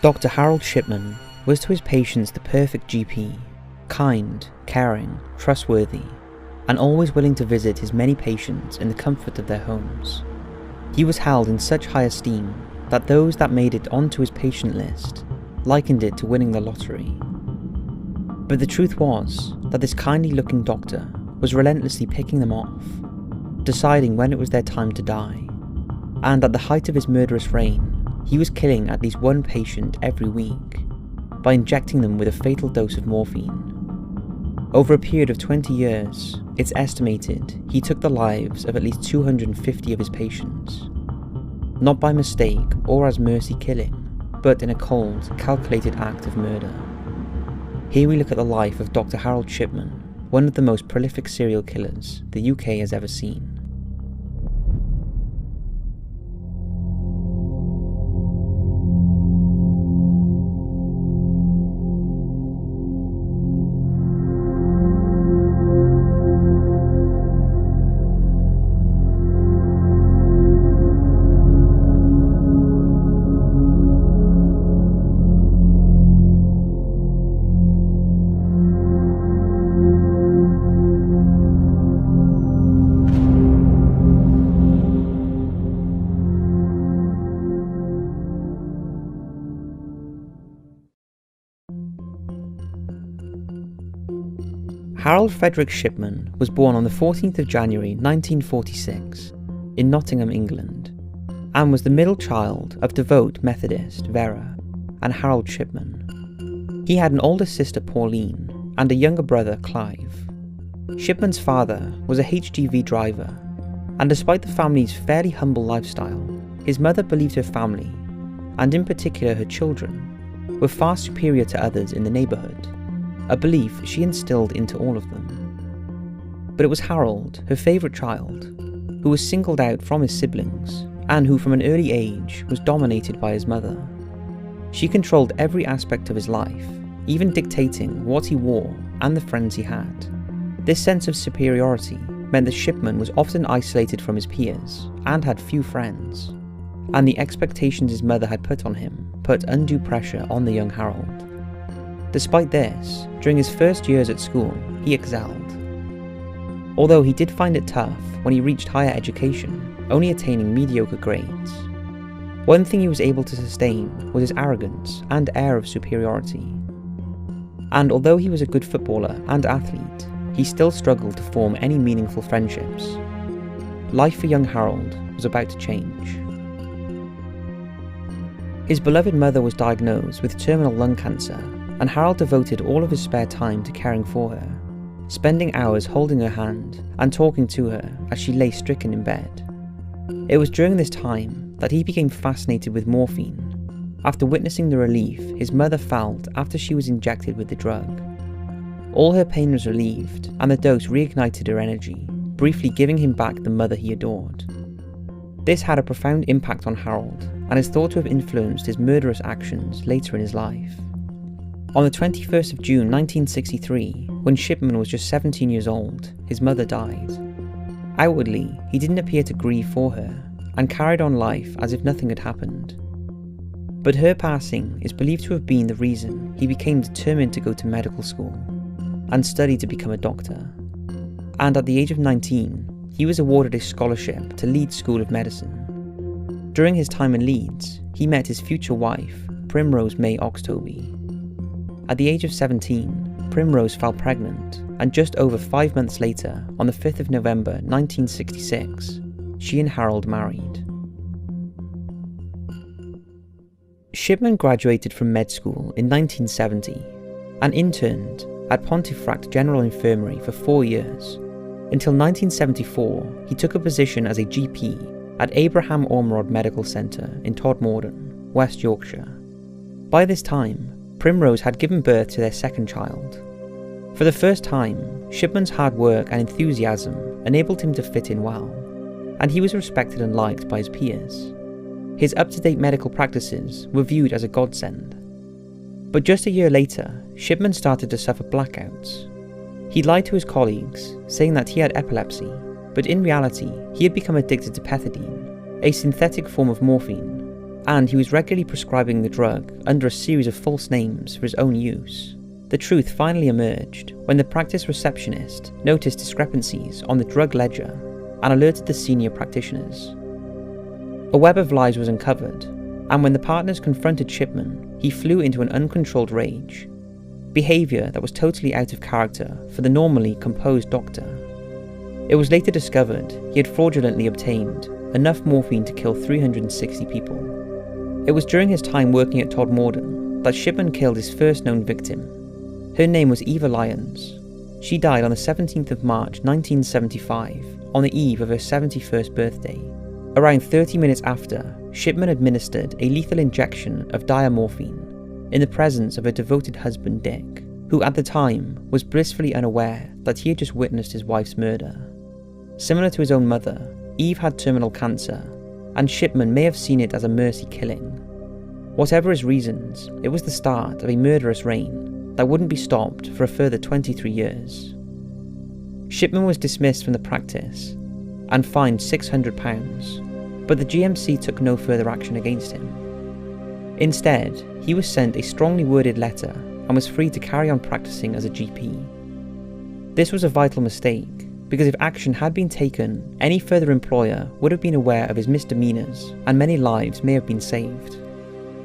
Dr. Harold Shipman was to his patients the perfect GP, kind, caring, trustworthy, and always willing to visit his many patients in the comfort of their homes. He was held in such high esteem that those that made it onto his patient list likened it to winning the lottery. But the truth was that this kindly looking doctor was relentlessly picking them off, deciding when it was their time to die, and at the height of his murderous reign, he was killing at least one patient every week by injecting them with a fatal dose of morphine. Over a period of 20 years, it's estimated he took the lives of at least 250 of his patients, not by mistake or as mercy killing, but in a cold, calculated act of murder. Here we look at the life of Dr. Harold Shipman, one of the most prolific serial killers the UK has ever seen. Harold Frederick Shipman was born on the 14th of January 1946 in Nottingham, England, and was the middle child of devout Methodist Vera and Harold Shipman. He had an older sister Pauline and a younger brother Clive. Shipman's father was a HGV driver, and despite the family's fairly humble lifestyle, his mother believed her family, and in particular her children, were far superior to others in the neighbourhood, a belief she instilled into all of them. But it was Harold, her favourite child, who was singled out from his siblings, and who from an early age was dominated by his mother. She controlled every aspect of his life, even dictating what he wore and the friends he had. This sense of superiority meant that Shipman was often isolated from his peers and had few friends, and the expectations his mother had put on him put undue pressure on the young Harold. Despite this, during his first years at school, he excelled. Although he did find it tough when he reached higher education, only attaining mediocre grades. One thing he was able to sustain was his arrogance and air of superiority. And although he was a good footballer and athlete, he still struggled to form any meaningful friendships. Life for young Harold was about to change. His beloved mother was diagnosed with terminal lung cancer, and Harold devoted all of his spare time to caring for her, spending hours holding her hand and talking to her as she lay stricken in bed. It was during this time that he became fascinated with morphine, after witnessing the relief his mother felt after she was injected with the drug. All her pain was relieved, and the dose reignited her energy, briefly giving him back the mother he adored. This had a profound impact on Harold, and is thought to have influenced his murderous actions later in his life. On the 21st of June 1963, when Shipman was just 17 years old, his mother died. Outwardly, he didn't appear to grieve for her, and carried on life as if nothing had happened. But her passing is believed to have been the reason he became determined to go to medical school, and study to become a doctor. And at the age of 19, he was awarded a scholarship to Leeds School of Medicine. During his time in Leeds, he met his future wife, Primrose May Oxtoby. At the age of 17, Primrose fell pregnant, and just over 5 months later, on the 5th of November 1966, she and Harold married. Shipman graduated from med school in 1970 and interned at Pontefract General Infirmary for 4 years. Until 1974, he took a position as a GP at Abraham Ormerod Medical Centre in Todmorden, West Yorkshire. By this time, Primrose had given birth to their second child. For the first time, Shipman's hard work and enthusiasm enabled him to fit in well, and he was respected and liked by his peers. His up-to-date medical practices were viewed as a godsend. But just a year later, Shipman started to suffer blackouts. He lied to his colleagues, saying that he had epilepsy, but in reality, he had become addicted to pethidine, a synthetic form of morphine, and he was regularly prescribing the drug under a series of false names for his own use. The truth finally emerged when the practice receptionist noticed discrepancies on the drug ledger and alerted the senior practitioners. A web of lies was uncovered, and when the partners confronted Shipman, he flew into an uncontrolled rage, behaviour that was totally out of character for the normally composed doctor. It was later discovered he had fraudulently obtained enough morphine to kill 360 people. It was during his time working at Todd Morden that Shipman killed his first known victim. Her name was Eva Lyons. She died on the 17th of March 1975, on the eve of her 71st birthday. Around 30 minutes after, Shipman administered a lethal injection of diamorphine in the presence of her devoted husband Dick, who at the time was blissfully unaware that he had just witnessed his wife's murder. Similar to his own mother, Eve had terminal cancer, and Shipman may have seen it as a mercy killing. Whatever his reasons, it was the start of a murderous reign that wouldn't be stopped for a further 23 years. Shipman was dismissed from the practice and fined £600, but the GMC took no further action against him. Instead, he was sent a strongly worded letter and was free to carry on practicing as a GP. This was a vital mistake, because if action had been taken, any further employer would have been aware of his misdemeanours and many lives may have been saved.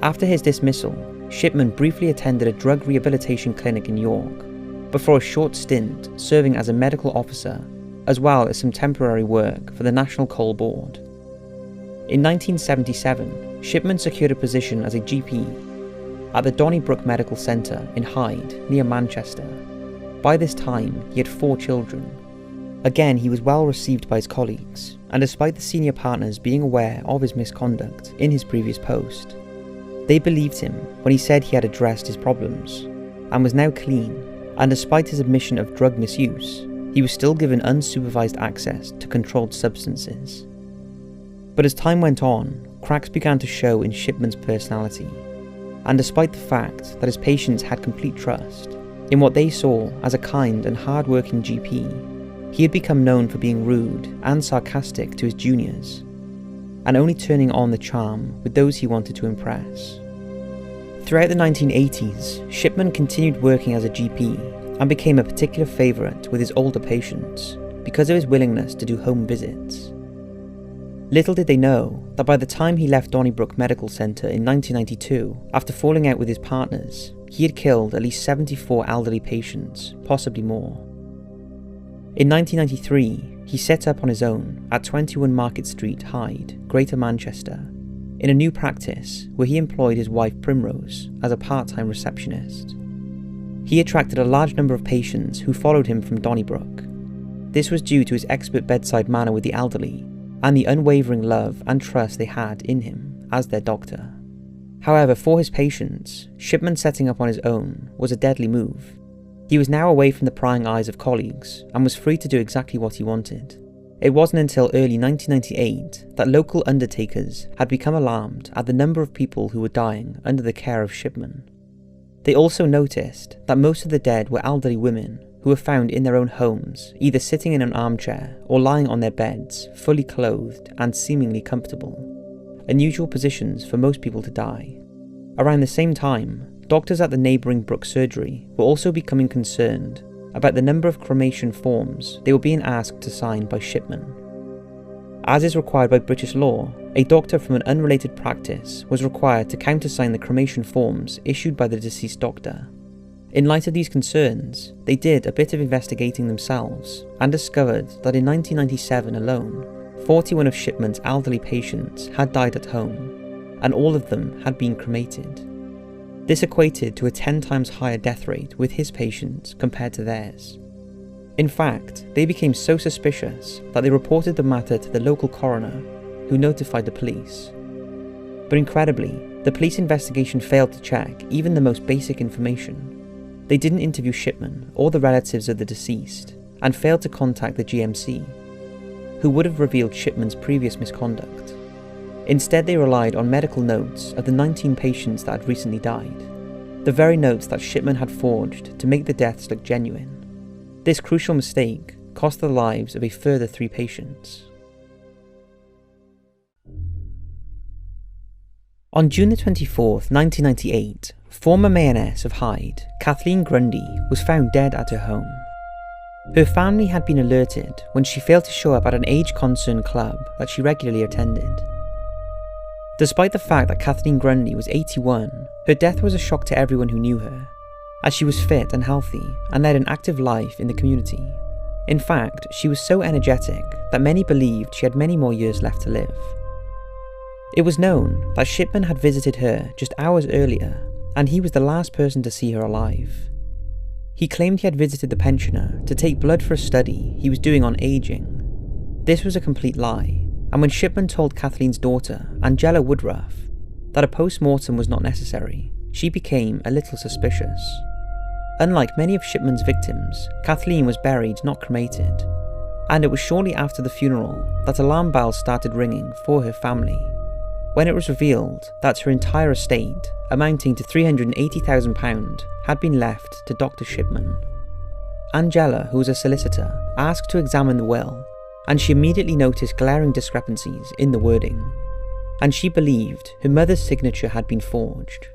After his dismissal, Shipman briefly attended a drug rehabilitation clinic in York, before a short stint serving as a medical officer, as well as some temporary work for the National Coal Board. In 1977, Shipman secured a position as a GP at the Donnybrook Medical Centre in Hyde, near Manchester. By this time, he had 4 children. Again, he was well received by his colleagues, and despite the senior partners being aware of his misconduct in his previous post, they believed him when he said he had addressed his problems and was now clean, and despite his admission of drug misuse, he was still given unsupervised access to controlled substances. But as time went on, cracks began to show in Shipman's personality, and despite the fact that his patients had complete trust in what they saw as a kind and hard-working GP, he had become known for being rude and sarcastic to his juniors, and only turning on the charm with those he wanted to impress. Throughout the 1980s, Shipman continued working as a GP and became a particular favourite with his older patients because of his willingness to do home visits. Little did they know that by the time he left Donnybrook Medical Centre in 1992, after falling out with his partners, he had killed at least 74 elderly patients, possibly more. In 1993, he set up on his own at 21 Market Street, Hyde, Greater Manchester, in a new practice where he employed his wife Primrose as a part-time receptionist. He attracted a large number of patients who followed him from Donnybrook. This was due to his expert bedside manner with the elderly and the unwavering love and trust they had in him as their doctor. However, for his patients, Shipman setting up on his own was a deadly move. He was now away from the prying eyes of colleagues and was free to do exactly what he wanted. It wasn't until early 1998 that local undertakers had become alarmed at the number of people who were dying under the care of Shipman. They also noticed that most of the dead were elderly women who were found in their own homes, either sitting in an armchair or lying on their beds, fully clothed and seemingly comfortable, unusual positions for most people to die. Around the same time, doctors at the neighbouring Brook Surgery were also becoming concerned about the number of cremation forms they were being asked to sign by Shipman. As is required by British law, a doctor from an unrelated practice was required to countersign the cremation forms issued by the deceased doctor. In light of these concerns, they did a bit of investigating themselves and discovered that in 1997 alone, 41 of Shipman's elderly patients had died at home, and all of them had been cremated. This equated to a 10 times higher death rate with his patients compared to theirs. In fact, they became so suspicious that they reported the matter to the local coroner, who notified the police. But incredibly, the police investigation failed to check even the most basic information. They didn't interview Shipman or the relatives of the deceased, and failed to contact the GMC, who would have revealed Shipman's previous misconduct. Instead, they relied on medical notes of the 19 patients that had recently died, the very notes that Shipman had forged to make the deaths look genuine. This crucial mistake cost the lives of a further 3 patients. On June 24th, 1998, former Mayoress of Hyde, Kathleen Grundy, was found dead at her home. Her family had been alerted when she failed to show up at an age-concerned club that she regularly attended. Despite the fact that Kathleen Grundy was 81, her death was a shock to everyone who knew her, as she was fit and healthy and led an active life in the community. In fact, she was so energetic that many believed she had many more years left to live. It was known that Shipman had visited her just hours earlier, and he was the last person to see her alive. He claimed he had visited the pensioner to take blood for a study he was doing on aging. This was a complete lie, and when Shipman told Kathleen's daughter, Angela Woodruff, that a post-mortem was not necessary, she became a little suspicious. Unlike many of Shipman's victims, Kathleen was buried, not cremated, and it was shortly after the funeral that alarm bells started ringing for her family, when it was revealed that her entire estate, amounting to £380,000, had been left to Dr. Shipman. Angela, who was a solicitor, asked to examine the will, and she immediately noticed glaring discrepancies in the wording, and she believed her mother's signature had been forged.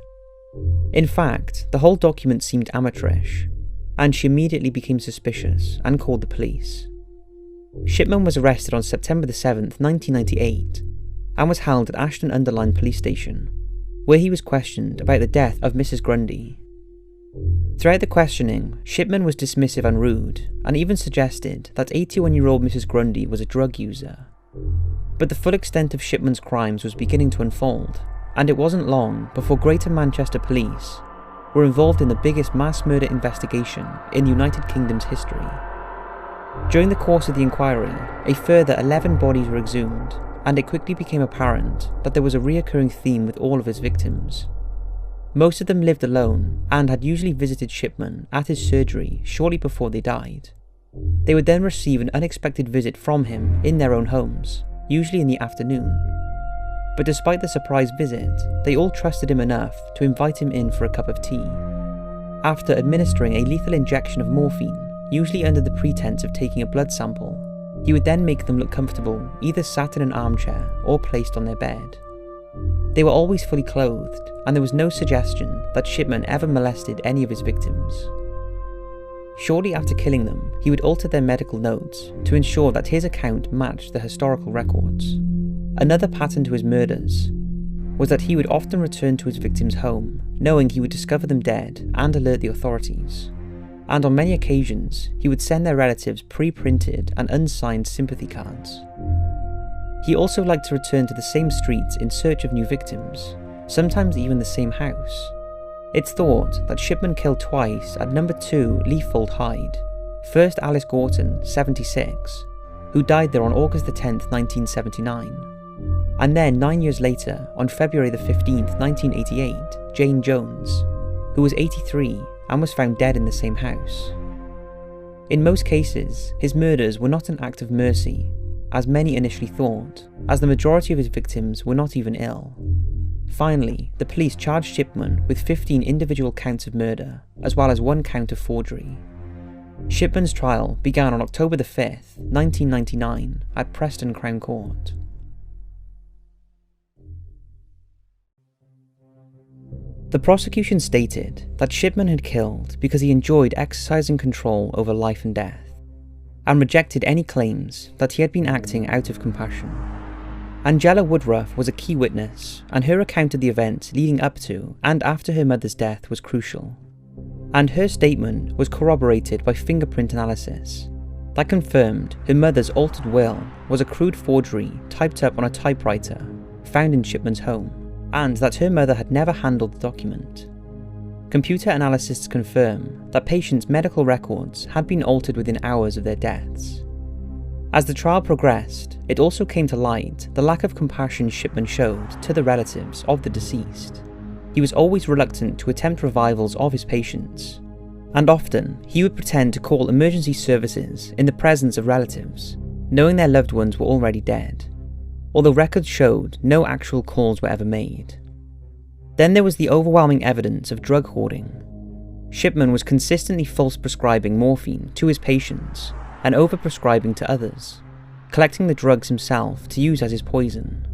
In fact, the whole document seemed amateurish, and she immediately became suspicious and called the police. Shipman was arrested on September 7th, 1998, and was held at Ashton-under-Lyne Police Station, where he was questioned about the death of Mrs. Grundy. Throughout the questioning, Shipman was dismissive and rude, and even suggested that 81-year-old Mrs. Grundy was a drug user. But the full extent of Shipman's crimes was beginning to unfold, and it wasn't long before Greater Manchester Police were involved in the biggest mass murder investigation in the United Kingdom's history. During the course of the inquiry, a further 11 bodies were exhumed, and it quickly became apparent that there was a reoccurring theme with all of his victims. Most of them lived alone and had usually visited Shipman at his surgery shortly before they died. They would then receive an unexpected visit from him in their own homes, usually in the afternoon. But despite the surprise visit, they all trusted him enough to invite him in for a cup of tea. After administering a lethal injection of morphine, usually under the pretense of taking a blood sample, he would then make them look comfortable, either sat in an armchair or placed on their bed. They were always fully clothed, and there was no suggestion that Shipman ever molested any of his victims. Shortly after killing them, he would alter their medical notes to ensure that his account matched the historical records. Another pattern to his murders was that he would often return to his victims' home, knowing he would discover them dead and alert the authorities. And on many occasions, he would send their relatives pre-printed and unsigned sympathy cards. He also liked to return to the same streets in search of new victims, sometimes even the same house. It's thought that Shipman killed twice at number 2 Leafold Hyde, first Alice Gorton, 76, who died there on August 10th, 1979, and then 9 years later, on February 15th, 1988, Jane Jones, who was 83 and was found dead in the same house. In most cases, his murders were not an act of mercy, as many initially thought, as the majority of his victims were not even ill. Finally, the police charged Shipman with 15 individual counts of murder, as well as 1 count of forgery. Shipman's trial began on October 5th, 1999, at Preston Crown Court. The prosecution stated that Shipman had killed because he enjoyed exercising control over life and death, and rejected any claims that he had been acting out of compassion. Angela Woodruff was a key witness, and her account of the events leading up to and after her mother's death was crucial. And her statement was corroborated by fingerprint analysis that confirmed her mother's altered will was a crude forgery typed up on a typewriter found in Shipman's home, and that her mother had never handled the document. Computer analysts confirm that patients' medical records had been altered within hours of their deaths. As the trial progressed, it also came to light the lack of compassion Shipman showed to the relatives of the deceased. He was always reluctant to attempt revivals of his patients, and often he would pretend to call emergency services in the presence of relatives, knowing their loved ones were already dead, although records showed no actual calls were ever made. Then there was the overwhelming evidence of drug hoarding. Shipman was consistently false prescribing morphine to his patients and overprescribing to others, collecting the drugs himself to use as his poison.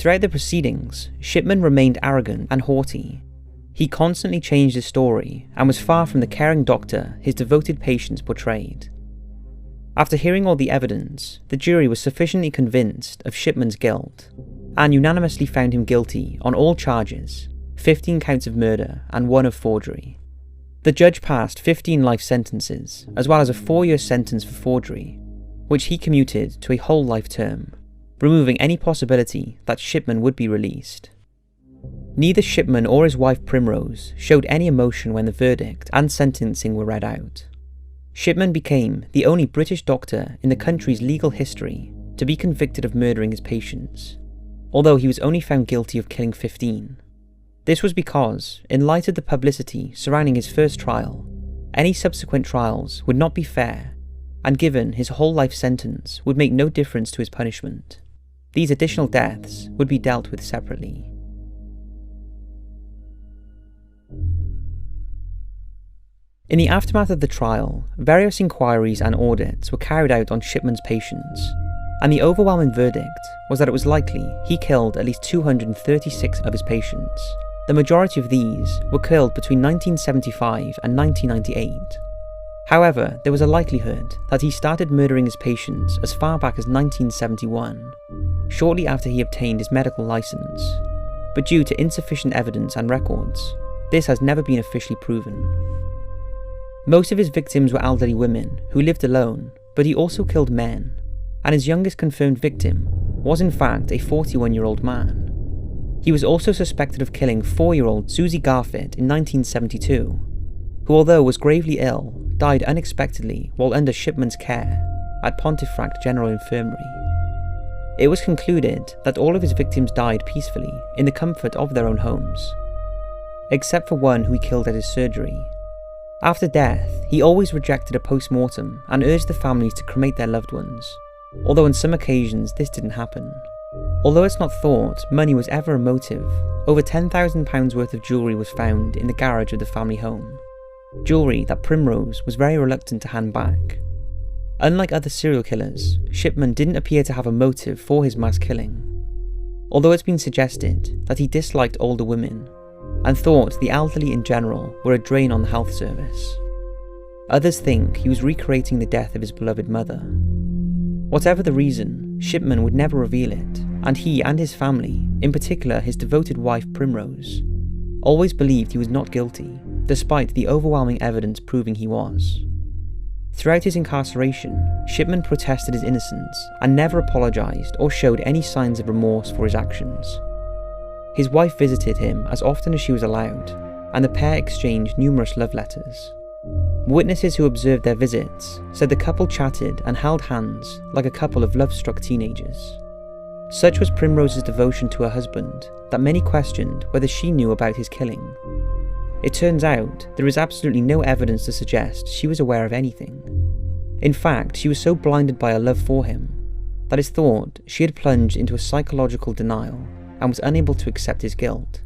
Throughout the proceedings, Shipman remained arrogant and haughty. He constantly changed his story and was far from the caring doctor his devoted patients portrayed. After hearing all the evidence, the jury was sufficiently convinced of Shipman's guilt and unanimously found him guilty on all charges, 15 counts of murder and 1 of forgery. The judge passed 15 life sentences, as well as a 4-year sentence for forgery, which he commuted to a whole life term, removing any possibility that Shipman would be released. Neither Shipman or his wife Primrose showed any emotion when the verdict and sentencing were read out. Shipman became the only British doctor in the country's legal history to be convicted of murdering his patients, although he was only found guilty of killing 15. This was because, in light of the publicity surrounding his first trial, any subsequent trials would not be fair, and given his whole life sentence would make no difference to his punishment. These additional deaths would be dealt with separately. In the aftermath of the trial, various inquiries and audits were carried out on Shipman's patients, and the overwhelming verdict was that it was likely he killed at least 236 of his patients. The majority of these were killed between 1975 and 1998. However, there was a likelihood that he started murdering his patients as far back as 1971, shortly after he obtained his medical license, but due to insufficient evidence and records, this has never been officially proven. Most of his victims were elderly women who lived alone, but he also killed men, and his youngest confirmed victim was in fact a 41-year-old man. He was also suspected of killing 4-year-old Susie Garfitt in 1972, who, although was gravely ill, died unexpectedly while under Shipman's care at Pontefract General Infirmary. It was concluded that all of his victims died peacefully in the comfort of their own homes, except for one who he killed at his surgery. After death, he always rejected a post-mortem and urged the families to cremate their loved ones, although on some occasions this didn't happen. Although it's not thought money was ever a motive, over £10,000 worth of jewellery was found in the garage of the family home, jewellery that Primrose was very reluctant to hand back. Unlike other serial killers, Shipman didn't appear to have a motive for his mass killing, although it's been suggested that he disliked older women and thought the elderly in general were a drain on the health service. Others think he was recreating the death of his beloved mother. Whatever the reason, Shipman would never reveal it, and he and his family, in particular his devoted wife Primrose, always believed he was not guilty, despite the overwhelming evidence proving he was. Throughout his incarceration, Shipman protested his innocence and never apologised or showed any signs of remorse for his actions. His wife visited him as often as she was allowed, and the pair exchanged numerous love letters. Witnesses who observed their visits said the couple chatted and held hands like a couple of love-struck teenagers. Such was Primrose's devotion to her husband that many questioned whether she knew about his killing. It turns out there is absolutely no evidence to suggest she was aware of anything. In fact, she was so blinded by her love for him that it's thought she had plunged into a psychological denial and was unable to accept his guilt.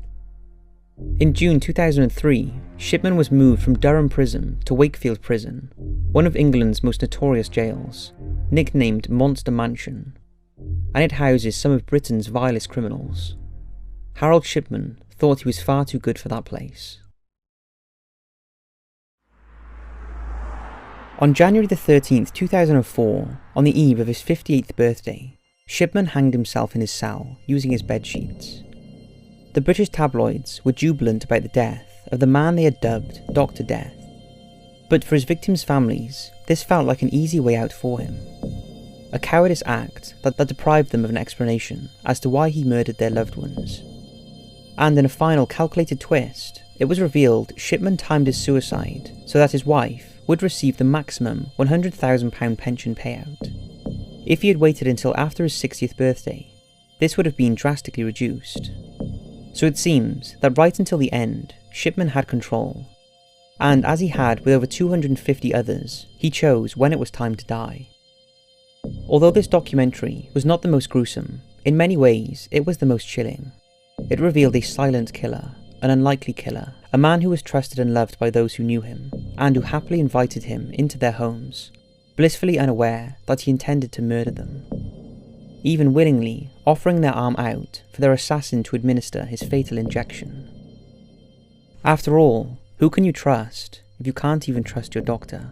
In June 2003, Shipman was moved from Durham Prison to Wakefield Prison, one of England's most notorious jails, nicknamed Monster Mansion, and it houses some of Britain's vilest criminals. Harold Shipman thought he was far too good for that place. On January 13th, 2004, on the eve of his 58th birthday, Shipman hanged himself in his cell using his bedsheets. The British tabloids were jubilant about the death of the man they had dubbed Dr. Death. But for his victims' families, this felt like an easy way out for him. A cowardice act that deprived them of an explanation as to why he murdered their loved ones. And in a final calculated twist, it was revealed Shipman timed his suicide so that his wife would receive the maximum £100,000 pension payout. If he had waited until after his 60th birthday, this would have been drastically reduced. So it seems that right until the end, Shipman had control. And as he had with over 250 others, he chose when it was time to die. Although this documentary was not the most gruesome, in many ways it was the most chilling. It revealed a silent killer, an unlikely killer, a man who was trusted and loved by those who knew him, and who happily invited him into their homes, blissfully unaware that he intended to murder them. even willingly offering their arm out for their assassin to administer his fatal injection. After all, who can you trust if you can't even trust your doctor?